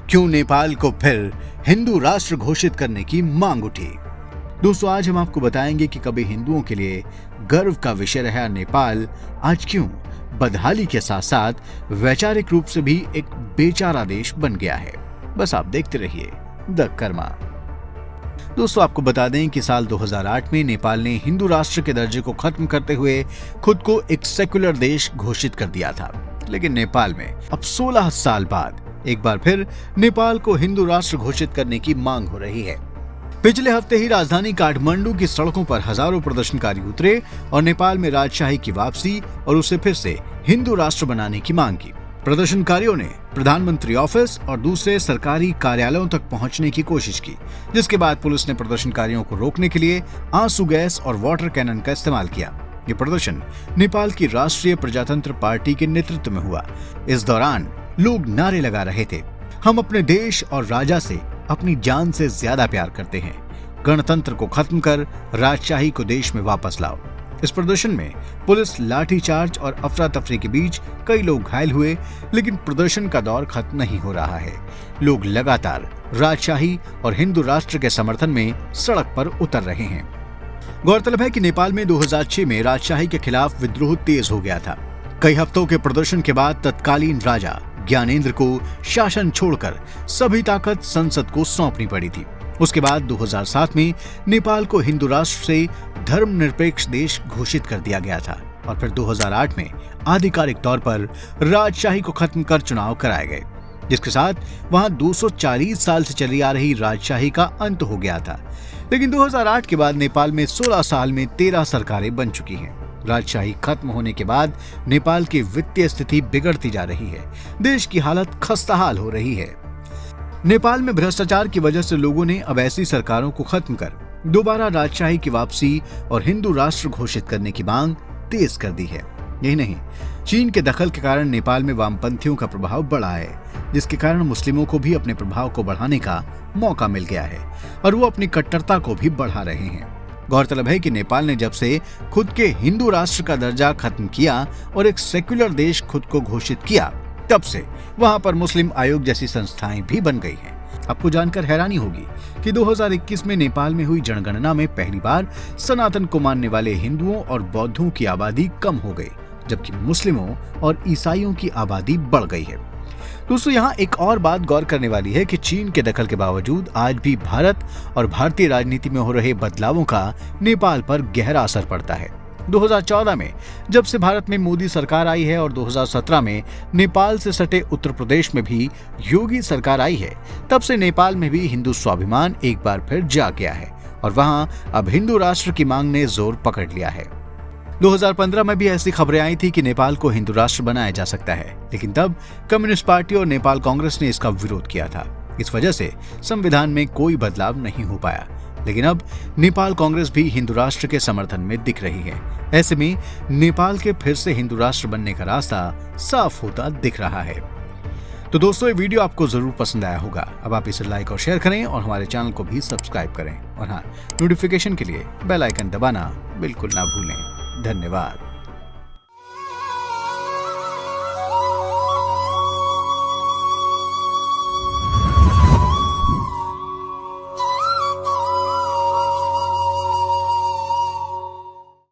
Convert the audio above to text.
क्यों नेपाल को फिर हिंदू राष्ट्र घोषित करने की मांग उठी। दोस्तों, आज हम आपको बताएंगे कि कभी हिंदुओं के लिए गर्व का विषय रहा नेपाल आज क्यों बदहाली के साथ साथ वैचारिक रूप से भी एक बेचारा देश बन गया है। बस आप देखते रहिए द कर्मा। दोस्तों, आपको बता दें कि साल 2008 में नेपाल ने हिंदू राष्ट्र के दर्जे को खत्म करते हुए खुद को एक सेक्युलर देश घोषित कर दिया था। लेकिन नेपाल में अब 16 साल बाद एक बार फिर नेपाल को हिंदू राष्ट्र घोषित करने की मांग हो रही है। पिछले हफ्ते ही राजधानी काठमांडू की सड़कों पर हजारों प्रदर्शनकारी उतरे और नेपाल में राजशाही की वापसी और उसे फिर से हिंदू राष्ट्र बनाने की मांग की। प्रदर्शनकारियों ने प्रधानमंत्री ऑफिस और दूसरे सरकारी कार्यालयों तक पहुंचने की कोशिश की, जिसके बाद पुलिस ने प्रदर्शनकारियों को रोकने के लिए आंसू गैस और वाटर कैनन का इस्तेमाल किया। ये प्रदर्शन नेपाल की राष्ट्रीय प्रजातंत्र पार्टी के नेतृत्व में हुआ। इस दौरान लोग नारे लगा रहे थे, हम अपने देश और राजा से अपनी जान से ज्यादा प्यार करते हैं, गणतंत्र को खत्म कर राजशाही को देश में वापस लाओ। इस प्रदर्शन में पुलिस लाठीचार्ज और अफरा तफरी के बीच कई लोग घायल हुए, लेकिन प्रदर्शन का दौर खत्म नहीं हो रहा है। लोग लगातार राजशाही और हिंदू राष्ट्र के समर्थन में सड़क पर उतर रहे हैं। गौरतलब है कि नेपाल में 2006 में राजशाही के खिलाफ विद्रोह तेज हो गया था। कई हफ्तों के प्रदर्शन के बाद तत्कालीन राजा ज्ञानेंद्र को शासन छोड़कर सभी ताकत संसद को सौंपनी पड़ी थी। उसके बाद 2007 में नेपाल को हिंदू राष्ट्र से धर्मनिरपेक्ष देश घोषित कर दिया गया था और फिर 2008 में आधिकारिक तौर पर राजशाही को खत्म कर चुनाव कराए गए, जिसके साथ वहां 240 साल से चली आ रही राजशाही का अंत हो गया था। लेकिन 2008 के बाद नेपाल में 16 साल में 13 सरकारें बन चुकी हैं। राजशाही खत्म होने के बाद नेपाल की वित्तीय स्थिति बिगड़ती जा रही है। देश की हालत खस्ताहाल हो रही है। नेपाल में भ्रष्टाचार की वजह से लोगों ने अब ऐसी सरकारों को खत्म कर दोबारा राजशाही की वापसी और हिंदू राष्ट्र घोषित करने की मांग तेज कर दी है। यही नहीं, चीन के दखल के कारण नेपाल में वामपंथियों का प्रभाव बढ़ा है, जिसके कारण मुस्लिमों को भी अपने प्रभाव को बढ़ाने का मौका मिल गया है और वो अपनी कट्टरता को भी बढ़ा रहे हैं। गौरतलब है कि नेपाल ने जब से खुद के हिंदू राष्ट्र का दर्जा खत्म किया और एक सेक्युलर देश खुद को घोषित किया, तब से वहां पर मुस्लिम आयोग जैसी संस्थाएं भी बन गई हैं। आपको जानकर हैरानी होगी कि 2021 में नेपाल में हुई जनगणना में पहली बार सनातन को मानने वाले हिंदुओं और बौद्धों की आबादी कम हो गई, जबकि मुस्लिमों और ईसाइयों की आबादी बढ़ गई है। दोस्तों, यहाँ एक और बात गौर करने वाली है कि चीन के दखल के बावजूद आज भी भारत और भारतीय राजनीति में हो रहे बदलावों का नेपाल पर गहरा असर पड़ता है। 2014 में जब से भारत में मोदी सरकार आई है और 2017 में नेपाल से सटे उत्तर प्रदेश में भी योगी सरकार आई है, तब से नेपाल में भी हिंदू स्वाभिमान एक बार फिर जाग गया है और वहां अब हिंदू राष्ट्र की मांग ने जोर पकड़ लिया है। 2015 में भी ऐसी खबरें आई थी कि नेपाल को हिंदू राष्ट्र बनाया जा सकता है, लेकिन तब कम्युनिस्ट पार्टी और नेपाल कांग्रेस ने इसका विरोध किया था। इस वजह से संविधान में कोई बदलाव नहीं हो पाया। लेकिन अब नेपाल कांग्रेस भी हिंदू राष्ट्र के समर्थन में दिख रही है। ऐसे में नेपाल के फिर से हिंदू राष्ट्र बनने का रास्ता साफ होता दिख रहा है। तो दोस्तों, ये वीडियो आपको जरूर पसंद आया होगा। अब आप इसे लाइक और शेयर करें और हमारे चैनल को भी सब्सक्राइब करें और हाँ, नोटिफिकेशन के लिए बेल आइकन दबाना बिल्कुल ना भूलें। धन्यवाद।